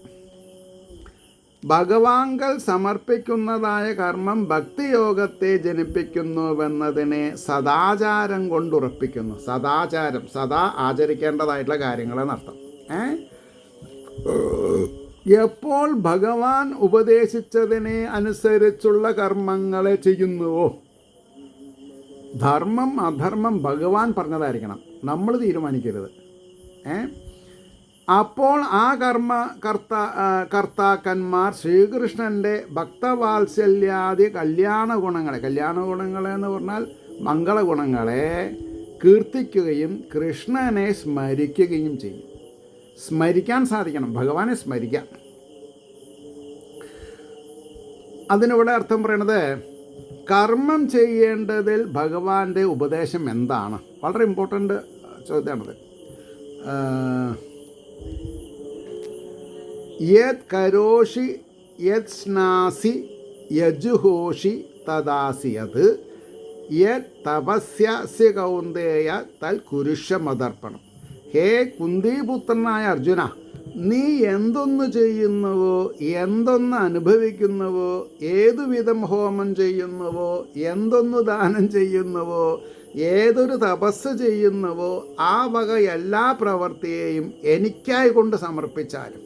ഭഗവാങ്കൽ സമർപ്പിക്കുന്നതായ കർമ്മം ഭക്തിയോഗത്തെ ജനിപ്പിക്കുന്നുവെന്നതിനെ സദാചാരം കൊണ്ടുറപ്പിക്കുന്നു. സദാചാരം, സദാ ആചരിക്കേണ്ടതായിട്ടുള്ള കാര്യങ്ങളെന്നർത്ഥം. എപ്പോൾ ഭഗവാൻ ഉപദേശിച്ചതിനെ അനുസരിച്ചുള്ള കർമ്മങ്ങളെ ചെയ്യുന്നുവോ, ധർമ്മം അധർമ്മം ഭഗവാൻ പറഞ്ഞതായിരിക്കണം, നമ്മൾ തീരുമാനിക്കരുത്. അപ്പോൾ ആ കർത്താക്കന്മാർ ശ്രീകൃഷ്ണൻ്റെ ഭക്തവാത്സല്യാദി കല്യാണ ഗുണങ്ങളെന്ന് പറഞ്ഞാൽ മംഗളഗുണങ്ങളെ കീർത്തിക്കുകയും കൃഷ്ണനെ സ്മരിക്കുകയും ചെയ്യും. സ്മരിക്കാൻ സാധിക്കണം, ഭഗവാനെ സ്മരിക്കാം. അതിനിവിടെ അർത്ഥം പറയണത് കർമ്മം ചെയ്യേണ്ടതിൽ ഭഗവാന്റെ ഉപദേശം എന്താണ്? വളരെ ഇമ്പോർട്ടൻ്റ് ചോദ്യമാണത്. യത് കരോഷി യത് സ്നാസി യജുഹോഷി തദാസിയത് യത് തപസ്യസ്യ കൗന്ദേയ തൽ കുരുഷമതർപ്പണം. ഹേ കുന്തിപുത്രനായ അർജുന, നീ എന്തൊന്ന് ചെയ്യുന്നുവോ, എന്തൊന്ന് അനുഭവിക്കുന്നുവോ, ഏതുവിധം ഹോമം ചെയ്യുന്നുവോ, എന്തൊന്ന് ദാനം ചെയ്യുന്നുവോ, ഏതൊരു തപസ് ചെയ്യുന്നുവോ, ആ വക എല്ലാ പ്രവൃത്തിയെയും എനിക്കായി കൊണ്ട് സമർപ്പിച്ചാലും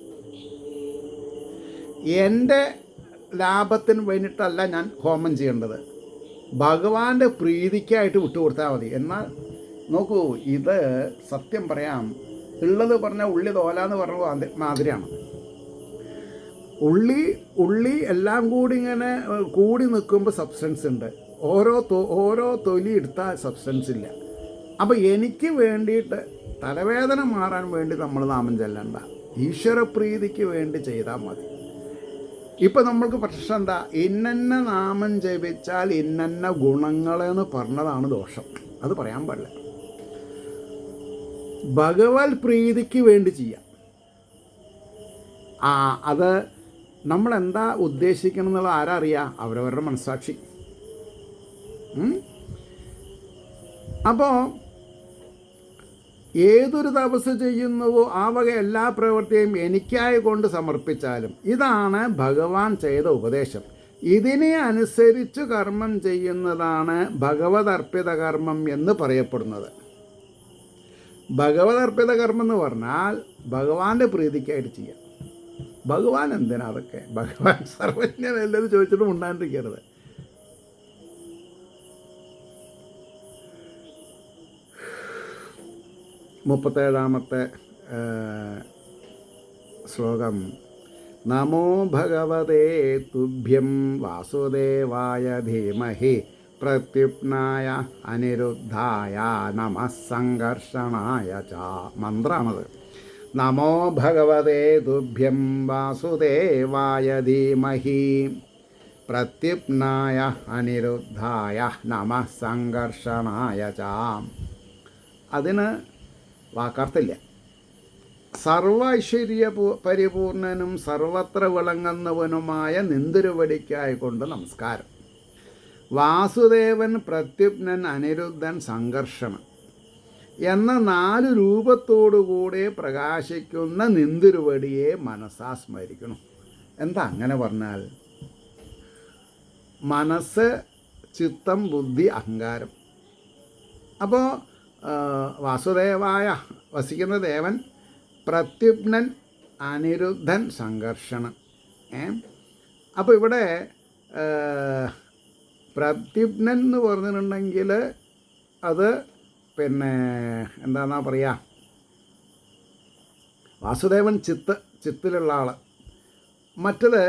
എൻ്റെ ലാഭത്തിന് വേണ്ടിയിട്ടല്ല ഞാൻ ഹോമം ചെയ്യേണ്ടത്, ഭഗവാന്റെ പ്രീതിക്കായിട്ട് വിട്ടുകൊടുത്താൽ മതി. എന്നാൽ നോക്കൂ, ഇത് സത്യം പറയാം, ഉള്ളത് പറഞ്ഞാൽ ഉള്ളി തോലാന്ന് പറഞ്ഞ മാതിരിയാണ്. ഉള്ളി എല്ലാം കൂടി ഇങ്ങനെ കൂടി നിൽക്കുമ്പോൾ സബ്സ്റ്റൻസ് ഉണ്ട്. ഓരോ തൊലി എടുത്താൽ സബ്സ്റ്റൻസ് ഇല്ല. അപ്പോൾ എനിക്ക് വേണ്ടിയിട്ട് തലവേദന മാറാൻ വേണ്ടി നമ്മൾ നാമം ചെല്ലണ്ട, ഈശ്വരപ്രീതിക്ക് വേണ്ടി ചെയ്താൽ മതി. ഇപ്പം നമ്മൾക്ക് പ്രശ്നം എന്താ? ഇന്നന്ന നാമം ജപിച്ചാൽ ഇന്നന്ന ഗുണങ്ങളെന്ന് പറഞ്ഞതാണ് ദോഷം. അത് പറയാൻ പാടില്ല. ഭഗവത് പ്രീതിക്ക് വേണ്ടി ചെയ്യാം. അത് നമ്മളെന്താ ഉദ്ദേശിക്കണം എന്നുള്ള ആരാ അറിയാം? അവരവരുടെ മനസ്സാക്ഷി. അപ്പോൾ ഏതൊരു തപസ് ചെയ്യുന്നുവോ ആ വക എല്ലാ പ്രവൃത്തിയും എനിക്കായി കൊണ്ട് സമർപ്പിച്ചാലും, ഇതാണ് ഭഗവാൻ ചെയ്ത ഉപദേശം. ഇതിനെ അനുസരിച്ച് കർമ്മം ചെയ്യുന്നതാണ് ഭഗവതർപ്പിത കർമ്മം എന്ന് പറയപ്പെടുന്നത്. ഭഗവതർപ്പിത കർമ്മം എന്ന് പറഞ്ഞാൽ ഭഗവാന്റെ പ്രീതിക്കായിട്ട് ചെയ്യാം. ഭഗവാൻ എന്തിനാ അതൊക്കെ? ഭഗവാൻ സർവജ്ഞനല്ലെന്ന് ചോദിച്ചിട്ട് ഉണ്ടാണ്ടിരിക്കരുത്. മുപ്പത്തേഴാമത്തെ ശ്ലോകം. നമോ ഭഗവതേ തുഭ്യം വാസുദേവായ ധീമഹി പ്രത്യുപ്നായ അനിരുദ്ധായ നമഃ സംഘർഷണായ ച. മന്ത്രമാണത്. നമോ ഭഗവതേ തുഭ്യം വാസുദേവായ ധീമഹി പ്രത്യുപ്നായ അനിരുദ്ധായ നമഃ സംഘർഷണായ ച. അതിന് വാക്കാർത്തില്ല. സർവ ഐശ്വര്യ പരിപൂർണനും സർവത്ര വിളങ്ങുന്നവനുമായ നിന്തിരുവടിക്കായിക്കൊണ്ട് നമസ്കാരം. വാസുദേവൻ, പ്രത്യുപ്നൻ, അനിരുദ്ധൻ, സംഘർഷണൻ എന്ന 4 രൂപത്തോടുകൂടെ പ്രകാശിക്കുന്ന നിന്തിരുവടിയെ മനസ്സാ സ്മരിക്കണം. എന്താ അങ്ങനെ പറഞ്ഞാൽ? മനസ്സ്, ചിത്തം, ബുദ്ധി, അഹങ്കാരം. അപ്പോൾ വാസുദേവായ വസിക്കുന്ന ദേവൻ, പ്രത്യുപ്നൻ, അനിരുദ്ധൻ, സംഘർഷണൻ. അപ്പോൾ ഇവിടെ പ്രത്യുപ്നൻ എന്ന് പറഞ്ഞിട്ടുണ്ടെങ്കിൽ അത് എന്താണെന്നാ പറയുക, വാസുദേവൻ ചിത്തിലുള്ള ആൾ. മറ്റത്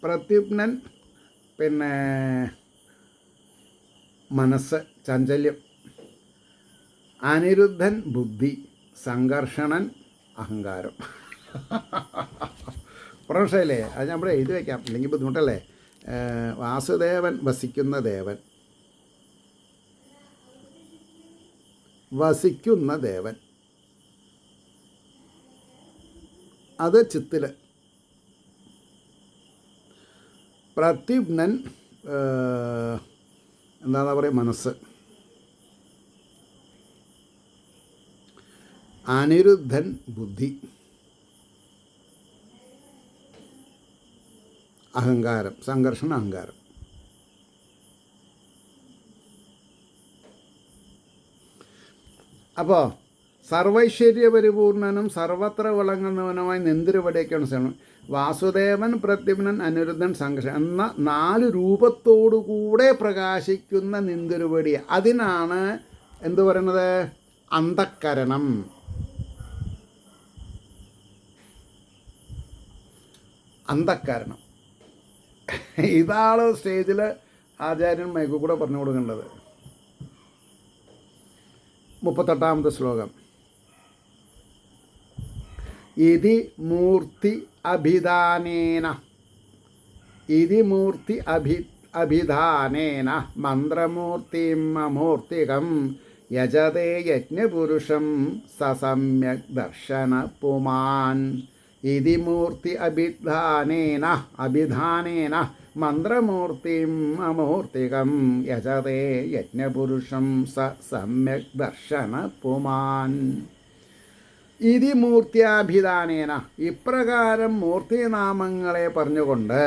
പ്രത്യുപ്നൻ മനസ്സ്, ചാഞ്ചല്യം. അനിരുദ്ധൻ ബുദ്ധി, സംഘർഷണൻ അഹങ്കാരം. പ്രശ്നമല്ലേ? അത് നമ്മൾ എഴുതി വയ്ക്കാം, ഇല്ലെങ്കിൽ ബുദ്ധിമുട്ടല്ലേ? വാസുദേവൻ വസിക്കുന്ന ദേവൻ, അത് ചിത്തിൽ. പ്രത്യുപ്നൻ എന്താ പറയുക, മനസ്സ്. അനിരുദ്ധൻ ബുദ്ധി, അഹങ്കാരം, സംഘർഷണ അഹങ്കാരം. അപ്പോൾ സർവൈശ്വര്യ പരിപൂർണനും സർവത്ര വിളങ്ങുന്നവനുമായി നിന്തിരുവടിയൊക്കെയാണ് ശ്രമം. വാസുദേവൻ, പ്രത്യുപ്നൻ, അനിരുദ്ധൻ, സംഘർഷണൻ എന്ന 4 രൂപത്തോടുകൂടെ പ്രകാശിക്കുന്ന നിന്തിരുവടി. അതിനാണ് എന്തു പറയുന്നത്? അന്ധക്കരണം. അന്ധക്കരണം. ഇതാണ് സ്റ്റേജിൽ ആചാര്യൻ മൈക്കിൽ കൂടെ പറഞ്ഞു കൊടുക്കേണ്ടത്. 38ാമത്തെ ശ്ലോകം. ഇതി മൂർത്തി അഭിധാനേന മന്ത്രമൂർത്തിം അമൂർത്തികം യജതേ യജ്ഞപുരുഷം സസമ്യക് ദർശന പുമാൻ. ഇതി മൂർത്തി അഭിധാനേന മന്ത്രമൂർത്തിം അമൂർത്തികം യജതേ യജ്ഞപുരുഷം സമ്യക് ദർശന പുമാൻ. ഇതി മൂർത്തിയാഭിധാനേന, ഇപ്രകാരം മൂർത്തിനാമങ്ങളെ പറഞ്ഞുകൊണ്ട്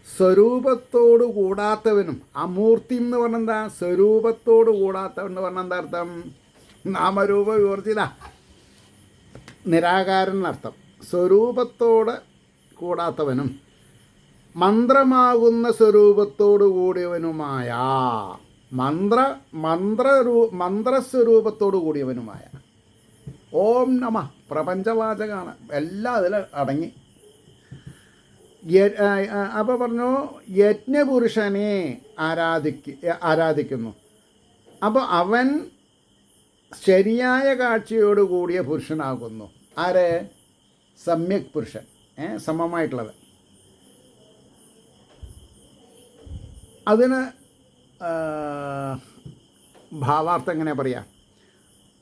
സ്വരൂപത്തോടു കൂടാത്തവനും, അമൂർത്തി എന്ന് പറഞ്ഞാൽ എന്താ? സ്വരൂപത്തോടു കൂടാത്തവൻ എന്ന് പറഞ്ഞാൽ എന്താ അർത്ഥം? നാമരൂപ വിവർജിത നിരാകാരൻ എന്നർത്ഥം. സ്വരൂപത്തോട് കൂടാത്തവനും മന്ത്രമാകുന്ന സ്വരൂപത്തോടു കൂടിയവനുമായ, മന്ത്രസ്വരൂപത്തോടു കൂടിയവനുമായ. ഓം നമ പ്രപഞ്ചവാചകമാണ്, എല്ലാം അതിൽ അടങ്ങി. അപ്പോൾ പറഞ്ഞു യജ്ഞപുരുഷനെ ആരാധിക്കുന്നു. അപ്പോൾ അവൻ ശരിയായ കാഴ്ചയോട് കൂടിയ പുരുഷനാകുന്നു. ആരെ? സമ്യക് പുരുഷൻ, സമമായിട്ടുള്ളത്. അതിന് ഭാവാർത്ഥം എങ്ങനെ പറയാം?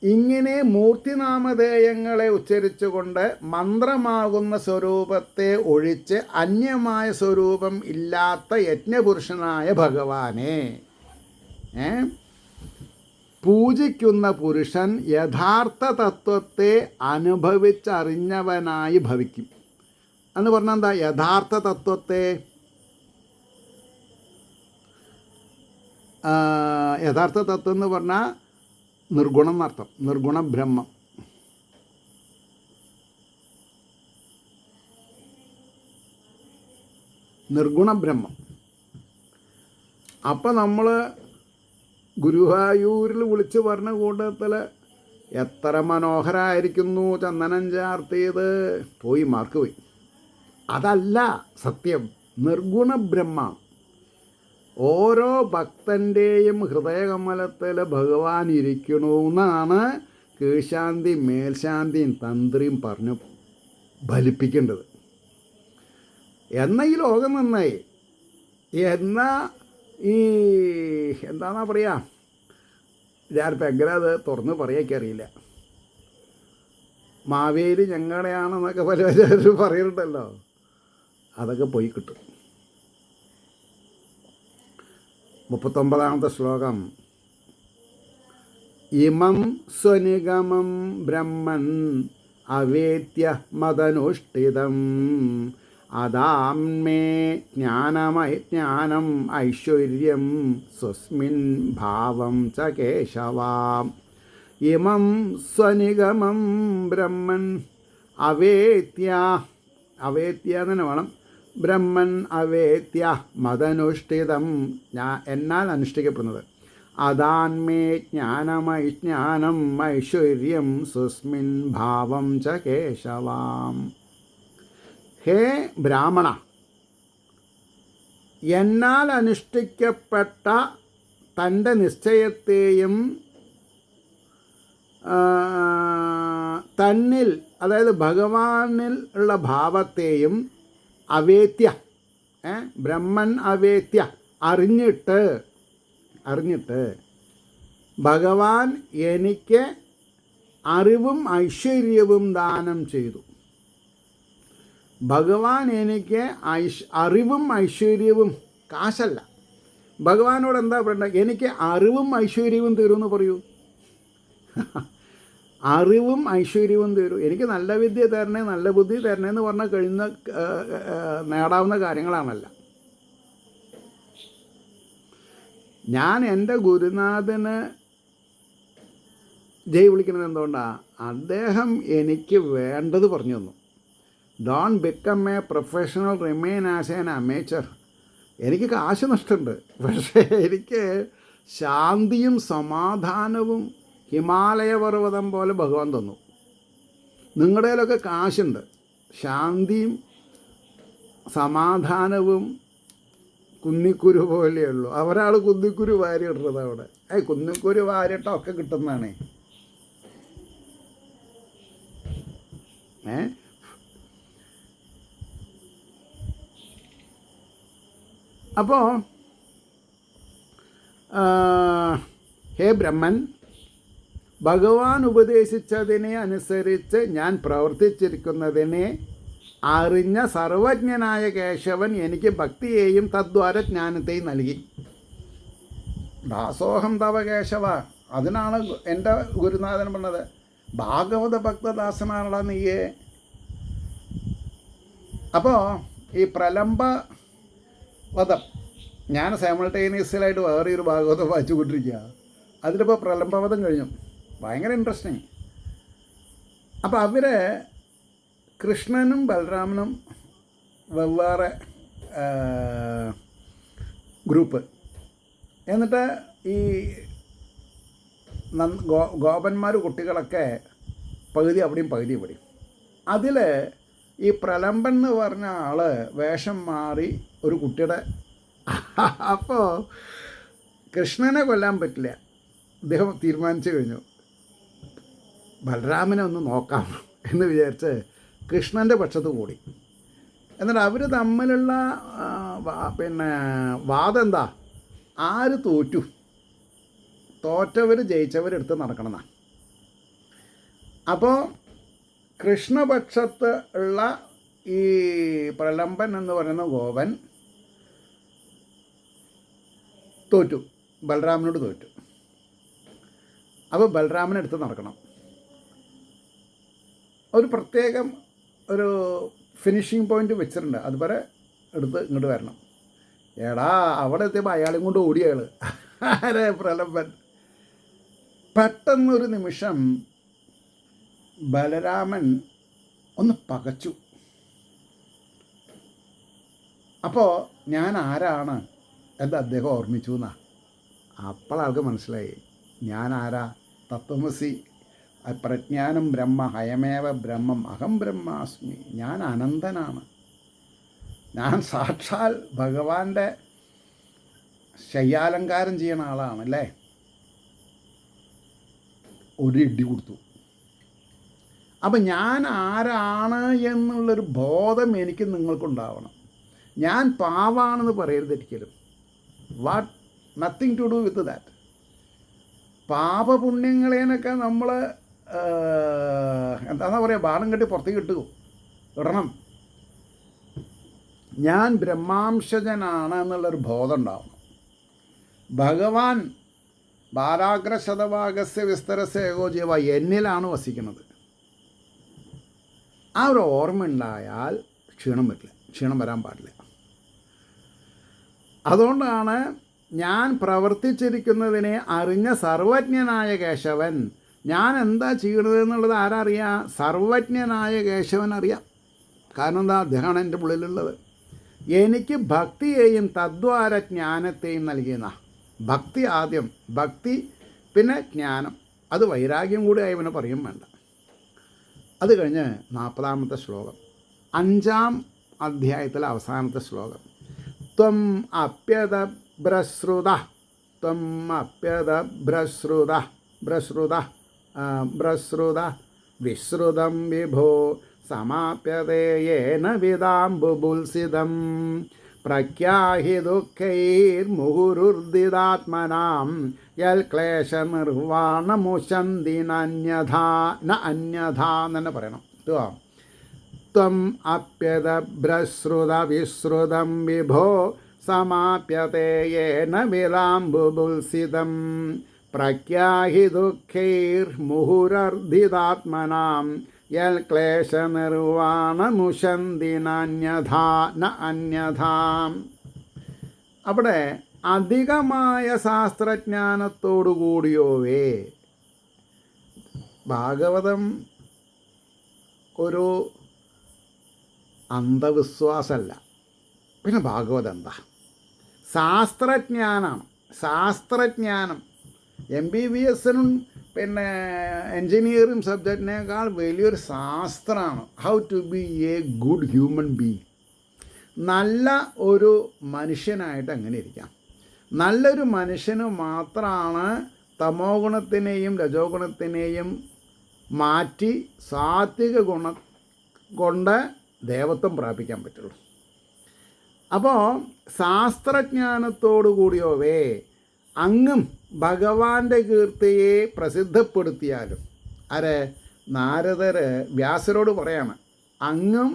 ഇങ്ങനെ മൂർത്തിനാമധേയങ്ങളെ ഉച്ചരിച്ചുകൊണ്ട് മന്ത്രമാകുന്ന സ്വരൂപത്തെ ഒഴിച്ച് അന്യമായ സ്വരൂപം ഇല്ലാത്ത യജ്ഞപുരുഷനായ ഭഗവാനെ പൂജിക്കുന്ന പുരുഷൻ യഥാർത്ഥ തത്വത്തെ അനുഭവിച്ചറിഞ്ഞവനായി ഭവിക്കും. എന്ന് പറഞ്ഞാൽ എന്താ യഥാർത്ഥ തത്വത്തെ? യഥാർത്ഥ തത്വം എന്ന് പറഞ്ഞാൽ നിർഗുണം എന്നർത്ഥം, നിർഗുണ ബ്രഹ്മം. നിർഗുണ ബ്രഹ്മം. അപ്പം നമ്മൾ ഗുരുവായൂരിൽ വിളിച്ച് പറഞ്ഞ കൂട്ടത്തിൽ എത്ര മനോഹരമായിരിക്കുന്നു ചന്ദനം ചാർത്തിയത്, പോയി മാർക്ക് പോയി. അതല്ല സത്യം, നിർഗുണ ബ്രഹ്മം. ഓരോ ഭക്തൻ്റെയും ഹൃദയകമലത്തിൽ ഭഗവാൻ ഇരിക്കണമെന്നാണ് കീഴ്ശാന്തിയും മേൽശാന്തിയും തന്ത്രിയും പറഞ്ഞു ഫലിപ്പിക്കേണ്ടത്. എന്നാൽ ഈ ലോകം നന്നായി, എന്നാൽ ഈ എന്താണെന്നാ പറയുക, ഞാനിപ്പോൾ എങ്ങനെ അത് തുറന്ന് പറയാൻ അറിയില്ല. മാവേലി ഞങ്ങളുടെയാണെന്നൊക്കെ പലരും പറയുന്നുണ്ടല്ലോ, അതൊക്കെ പോയി കിട്ടും. 39ാമത്തെ ശ്ലോകം. ഇമം സ്വനിഗമം ബ്രഹ്മൻ അവേദ്യ മദനുഷ്ഠിതം അദാംമേ ജ്ഞാനം ഐശ്വര്യം സ്വസ്മിൻ ഭാവം ച കേശവാം. ഇമം സ്വനിഗമം ബ്രഹ്മൻ അവേദ്യ തന്നെ വേണം. ബ്രഹ്മൻ അവേദ്യ മതനുഷ്ഠിതം, എന്നാൽ അനുഷ്ഠിക്കപ്പെടുന്നത്. അദാന്മേ ജ്ഞാനം ഐശ്വര്യം സുസ്മിൻ ഭാവം ച കേശവാം. ഹേ ബ്രാഹ്മണ, എന്നാൽ അനുഷ്ഠിക്കപ്പെട്ട തൻ്റെ നിശ്ചയത്തെയും തന്നിൽ, അതായത് ഭഗവാനിൽ ഉള്ള ഭാവത്തെയും അവേദ്യ, ബ്രഹ്മൻ അവേദ്യ, അറിഞ്ഞിട്ട് ഭഗവാൻ എനിക്ക് അറിവും ഐശ്വര്യവും ദാനം ചെയ്തു. ഭഗവാൻ എനിക്ക് അറിവും ഐശ്വര്യവും, കാശല്ല. ഭഗവാനോട് എന്താ പറയണ്ടത്? എനിക്ക് അറിവും ഐശ്വര്യവും തരുമെന്ന് പറയൂ. അറിവും ഐശ്വര്യവും തരും, എനിക്ക് നല്ല വിദ്യ തരണേ, നല്ല ബുദ്ധി തരണേ എന്ന് പറഞ്ഞാൽ നേടാവുന്ന കാര്യങ്ങളാണല്ല. ഞാൻ എൻ്റെ ഗുരുനാഥന് ജയ് വിളിക്കുന്നത് എന്തുകൊണ്ടാണ്? അദ്ദേഹം എനിക്ക് വേണ്ടത് പറഞ്ഞു തന്നു. Don't become a professional, remain as an amateur. എനിക്ക് കാശ് നഷ്ടമുണ്ട്, പക്ഷേ എനിക്ക് ശാന്തിയും സമാധാനവും ഹിമാലയ പർവ്വതം പോലെ ഭഗവാൻ തന്നു. നിങ്ങളുടെ കയ്യിലൊക്കെ കാശുണ്ട്, ശാന്തിയും സമാധാനവും കുന്നിക്കുരു പോലെയുള്ളൂ. അവരാൾ കുന്നിക്കുരു വാരിയിടുന്നത് അവിടെ. കുന്നിക്കുരു വാരിയിട്ടൊക്കെ കിട്ടുന്നതാണേ. അപ്പോൾ ഹേ ബ്രഹ്മൻ, ഭഗവാൻ ഉപദേശിച്ചതിനെ അനുസരിച്ച് ഞാൻ പ്രവർത്തിച്ചിരിക്കുന്നതിനെ അറിഞ്ഞ സർവജ്ഞനായ കേശവൻ എനിക്ക് ഭക്തിയെയും തദ്വാര ജ്ഞാനത്തെയും നൽകി. ദാസോഹം തവ കേശവ, അതിനാണ് എൻ്റെ ഗുരുനാഥൻ പറഞ്ഞത്, ഭാഗവത ഭക്തദാസനാണല്ലോ നീയേ. അപ്പോൾ ഈ പ്രലംബവധം ഞാൻ സൈമൾട്ടേനിയസിലായിട്ട് വേറെയൊരു ഭാഗവതം വായിച്ചുകൊണ്ടിരിക്കുക. അതിലിപ്പോൾ പ്രലംബവധം കഴിഞ്ഞു, ഭയങ്കര ഇൻട്രസ്റ്റിങ്. അപ്പോൾ അവർ കൃഷ്ണനും ബലരാമനും വെവ്വേറെ ഗ്രൂപ്പ്, എന്നിട്ട് ഈ ഗോപന്മാർ കുട്ടികളൊക്കെ പകുതി അവിടെയും പകുതി ഇവിടെയും. അതിൽ ഈ പ്രലംബൻ എന്ന് പറഞ്ഞ ആൾ വേഷം മാറി ഒരു കുട്ടിയുടെ അപ്പോൾ കൃഷ്ണനെ കൊല്ലാൻ പറ്റില്ല. അദ്ദേഹം തീരുമാനിച്ചു കഴിഞ്ഞു ബലരാമനെ ഒന്ന് നോക്കാം എന്ന് വിചാരിച്ച് കൃഷ്ണൻ്റെ പക്ഷത്ത് കൂടി. എന്നിട്ട് അവർ തമ്മിലുള്ള വാദം എന്താ, ആര് തോറ്റു, തോറ്റവർ ജയിച്ചവരെടുത്ത് നടക്കണമെന്നാണ്. അപ്പോൾ കൃഷ്ണപക്ഷത്ത് ഉള്ള ഈ പ്രലംബൻ എന്ന് പറയുന്ന ഗോപൻ തോറ്റു, ബലരാമനോട് തോറ്റു. അപ്പോൾ ബലരാമനെടുത്ത് നടക്കണം. ഒരു പ്രത്യേകം ഒരു ഫിനിഷിങ് പോയിൻ്റ് വെച്ചിട്ടുണ്ട്, അതുവരെ എടുത്ത് ഇങ്ങോട്ട് വരണം. എടാ അവിടെ എത്തിയപ്പോൾ അയാളെയും കൊണ്ട് ഓടി അയാൾ ആരെ പ്രലംബൻ. പെട്ടെന്നൊരു നിമിഷം ബലരാമൻ ഒന്ന് പകച്ചു. അപ്പോൾ ഞാൻ ആരാണ് എന്ന് അദ്ദേഹം ഓർമ്മിച്ചു എന്നാ. അപ്പോൾ ആൾക്ക് മനസ്സിലായി ഞാൻ ആരാ, തത്വമസി, പ്രജ്ഞാനം ബ്രഹ്മ, ഹയമേവ ബ്രഹ്മം, അഹം ബ്രഹ്മാസ്മി, ഞാൻ അനന്തനാണ്, ഞാൻ സാക്ഷാൽ ഭഗവാന്റെ ശയ്യാലങ്കാരം ചെയ്യുന്ന ആളാണ് അല്ലേ. ഒരു ഇടി കൊടുത്തു. അപ്പം ഞാൻ ആരാണ് എന്നുള്ളൊരു ബോധം എനിക്ക് നിങ്ങൾക്കുണ്ടാവണം. ഞാൻ പാവാണെന്ന് പറയരുത് ഒരിക്കലും. What nothing to do with that. പാപപുണ്യങ്ങളേനൊക്കെ നമ്മൾ എന്താണെന്നാ പറയുക, ബാണം കെട്ടി പുറത്തേക്ക് ഇടണം. ഞാൻ ബ്രഹ്മാംശജനാണ് എന്നുള്ളൊരു ബോധം ഉണ്ടാവണം. ഭഗവാൻ ബാലാഗ്രശതഭാഗസ്യ വിസ്തരസ്യ ഏകോ ജീവ എന്നിലാണ് വസിക്കുന്നത്. ആ ഒരു ഓർമ്മ ഉണ്ടായാൽ ക്ഷീണം വരാൻ പാടില്ല. അതുകൊണ്ടാണ് ഞാൻ പ്രവർത്തിച്ചിരിക്കുന്നതിനെ അറിഞ്ഞ സർവജ്ഞനായ കേശവൻ, ഞാൻ എന്താ ചെയ്യണത് എന്നുള്ളത് ആരാ അറിയാം? സർവജ്ഞനായ കേശവൻ അറിയാം. കാരണം എന്താ, അദ്ദേഹമാണ് എൻ്റെ ഉള്ളിലുള്ളത്. എനിക്ക് ഭക്തിയെയും തദ്വാര ജ്ഞാനത്തെയും നൽകിയെന്ന. ഭക്തി ആദ്യം, ഭക്തി പിന്നെ ജ്ഞാനം, അത് വൈരാഗ്യം കൂടി ആയവനെ പറയും വേണ്ട. അത് കഴിഞ്ഞ് 40-ാമത്തെ ശ്ലോകം, 5-ാം അധ്യായത്തിലെ അവസാനത്തെ ശ്ലോകം. ത്വം അപ്യതഭ്രശ്രുത, ത്വം അപ്യതഭ്രശ്രുത ഭ്രശ്രുത ഭ്രശ്രുത വിശ്രുതം വിഭോ സമാപ്യതേ യേന വിദാംബുബുൽസിതം പ്രഖ്യാഹി ദുഃഖൈർമുഹുരുർദിതാത്മനാം യൽ ക്ലേശ നിർവാണമുശന്തി നന്യഥാ ന അന്യഥാ എന്നെ പറയണം. ത്വം അപ്യതഭ്രശ്രുത വിശ്രുതം വിഭോ സമാപ്യതേ യേന വിദാംബുബുൽസിതം പ്രഖ്യാഹി ദുഃഖൈർമുഹുരുർദിതാത്മനാം യൽ ക്ലേശ നിർവാണമുശന്തി നന്യഥാ ന അന്യഥാ. അവിടെ അധികമായ ശാസ്ത്രജ്ഞാനത്തോടുകൂടിയോവേ. ഭാഗവതം ഒരു അന്ധവിശ്വാസമല്ല. പിന്നെ ഭാഗവതം എന്താ? ശാസ്ത്രജ്ഞാനമാണ്. ശാസ്ത്രജ്ഞാനം MBBS-നും പിന്നെ എൻജിനീയറിംഗ് സബ്ജക്റ്റിനേക്കാൾ വലിയൊരു ശാസ്ത്രമാണ്. How to be a good human being. നല്ല ഒരു മനുഷ്യനായിട്ട് എങ്ങനെ ഇരിക്കാം. നല്ലൊരു മനുഷ്യന് മാത്രമാണ് തമോ ഗുണത്തിനെയും രജോ ഗുണത്തിനെയും മാറ്റി സാത്വിക ഗുണം കൊണ്ട് ദേവത്വം പ്രാപിക്കാൻ പറ്റുള്ളൂ. അപ്പോൾ ശാസ്ത്രജ്ഞാനത്തോടു കൂടിയോവേ അങ്ങും ഭഗവാന്റെ കീർത്തിയെ പ്രസിദ്ധപ്പെടുത്തിയാലും. ആരെ? നാരദർ വ്യാസരോട് പറയാണ്, അങ്ങും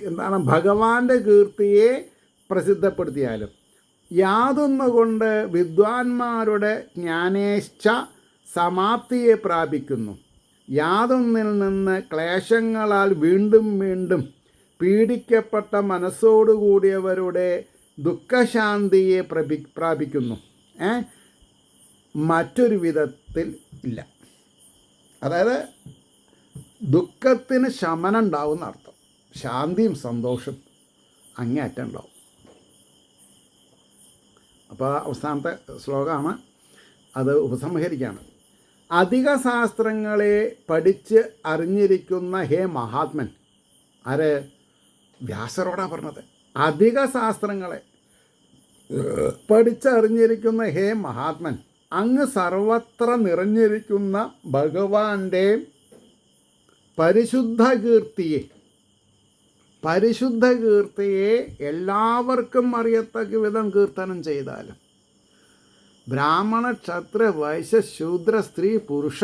എന്താണ് ഭഗവാന്റെ കീർത്തിയെ പ്രസിദ്ധപ്പെടുത്തിയാലും യാതൊന്നുകൊണ്ട് വിദ്വാൻമാരുടെ ജ്ഞാനേച്ഛ സമാപ്തിയെ പ്രാപിക്കുന്നു. യാതൊന്നിൽ നിന്ന് ക്ലേശങ്ങളാൽ വീണ്ടും വീണ്ടും പീഡിക്കപ്പെട്ട മനസ്സോടുകൂടിയവരുടെ ദുഃഖശാന്തിയെ പ്രാപിക്കുന്നു. മറ്റൊരു വിധത്തിൽ ഇല്ല. അതായത് ദുഃഖത്തിന് ശമനം ഉണ്ടാവും എന്നർത്ഥം. ശാന്തിയും സന്തോഷം അങ്ങേയറ്റം ഉണ്ടാവും. അപ്പോൾ അവസാനത്തെ ശ്ലോകമാണ്, അത് ഉപസംഹരിക്കുകയാണ്. അധിക ശാസ്ത്രങ്ങളെ പഠിച്ച് അറിഞ്ഞിരിക്കുന്ന ഹേ മഹാത്മൻ, ആര്? വ്യാസരോടാ പറഞ്ഞത്. അധിക ശാസ്ത്രങ്ങളെ പഠിച്ചറിഞ്ഞിരിക്കുന്ന ഹേ മഹാത്മൻ, അങ്ങ് സർവത്ര നിറഞ്ഞിരിക്കുന്ന ഭഗവാന്റെ പരിശുദ്ധ കീർത്തിയെ എല്ലാവർക്കും അറിയത്തക്ക വിധം കീർത്തനം ചെയ്താലും, ബ്രാഹ്മണ ക്ഷത്രിയ വൈശ്യ ശൂദ്ര സ്ത്രീ പുരുഷ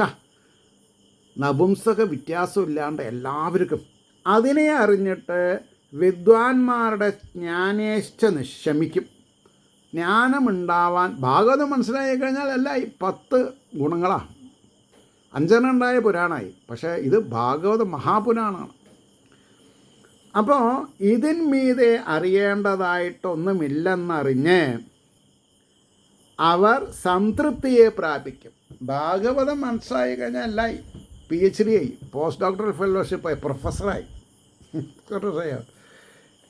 നപുംസക വ്യത്യാസമില്ലാണ്ട് എല്ലാവർക്കും അതിനെ അറിഞ്ഞിട്ട് വിദ്വാൻമാരുടെ ജ്ഞാനേച്ഛ നിശമിക്കും. ജ്ഞാനമുണ്ടാവാൻ ഭാഗവതം മനസ്സിലായി കഴിഞ്ഞാൽ എല്ലാം ഈ 10 ഗുണങ്ങളാണ്. 5 ഉണ്ടായ പുരാണമായി. പക്ഷേ ഇത് ഭാഗവത മഹാപുരാണമാണ്. അപ്പോൾ ഇതിന്മീതെ അറിയേണ്ടതായിട്ടൊന്നുമില്ലെന്നറിഞ്ഞ് അവർ സംതൃപ്തിയെ പ്രാപിക്കും. ഭാഗവതം മനസ്സിലായി കഴിഞ്ഞാൽ എല്ലായി. PhD ആയി, പോസ്റ്റ് ഡോക്ടറൽ ഫെലോഷിപ്പായി, പ്രൊഫസറായി.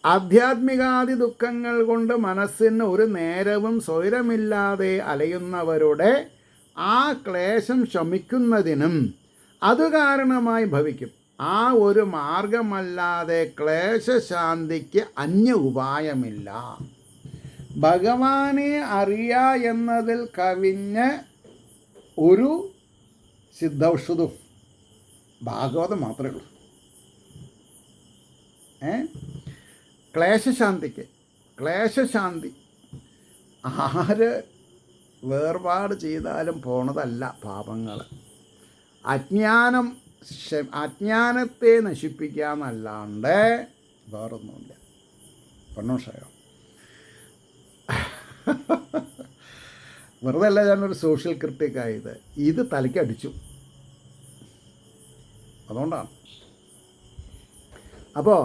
ആധ്യാത്മികാദി ദുഃഖങ്ങൾ കൊണ്ട് മനസ്സിന് ഒരു നേരവും സ്വൈരമില്ലാതെ അലയുന്നവരുടെ ആ ക്ലേശം ശമിക്കുന്നതിനും അത് കാരണമായി ഭവിക്കും. ആ ഒരു മാർഗമല്ലാതെ ക്ലേശശാന്തിക്ക് അന്യ ഉപായമില്ല. ഭഗവാനെ അറിയുക എന്നതിൽ കവിഞ്ഞ് ഒരു സിദ്ധൌഷധവും ഭാഗവതം മാത്രമേ ഉള്ളൂ. ക്ലേശശാന്തി ആര് വേർപാട് ചെയ്താലും പോണതല്ല പാപങ്ങൾ. അജ്ഞാനത്തെ നശിപ്പിക്കാന്നല്ലാണ്ട് വേറൊന്നുമില്ല. പൊന്നോഷയോ വെറുതെ അല്ല ഞാനൊരു സോഷ്യൽ ക്രിട്ടിക്കായത്. ഇത് തലയ്ക്കടിച്ചു, അതുകൊണ്ടാണ്. അപ്പോൾ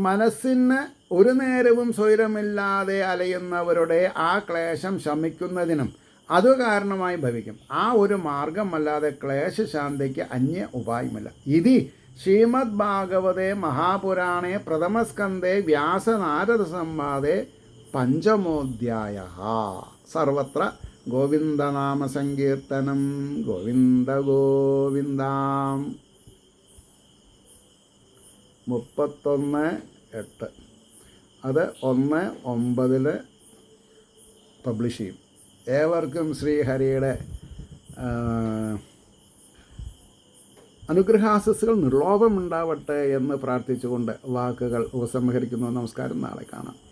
മനസ്സിന് ഒരു നേരവും സ്വൈരമില്ലാതെ അലയുന്നവരുടെ ആ ക്ലേശം ശമിക്കുന്നതിനും അത് കാരണമായി ഭവിക്കും. ആ ഒരു മാർഗമല്ലാതെ ക്ലേശശാന്തിക്ക് അന്യ ഉപായമില്ല. ഇതി ശ്രീമദ് ഭാഗവതേ മഹാപുരാണേ പ്രഥമസ്കന്ധേ വ്യാസനാരദ സംവാദേ പഞ്ചമോധ്യായഃ. സർവത്ര ഗോവിന്ദനാമ സങ്കീർത്തനം. ഗോവിന്ദ ഗോവിന്ദ. 31/8 അത് 1/9 പബ്ലിഷ് ചെയ്യും. ഏവർക്കും ശ്രീഹരിയുടെ അനുഗ്രഹാശസ്സുകൾ നിർലോഭമുണ്ടാവട്ടെ എന്ന് പ്രാർത്ഥിച്ചുകൊണ്ട് വാക്കുകൾ ഉപസംഹരിക്കുന്നു. നമസ്കാരം. നാളെ കാണാം.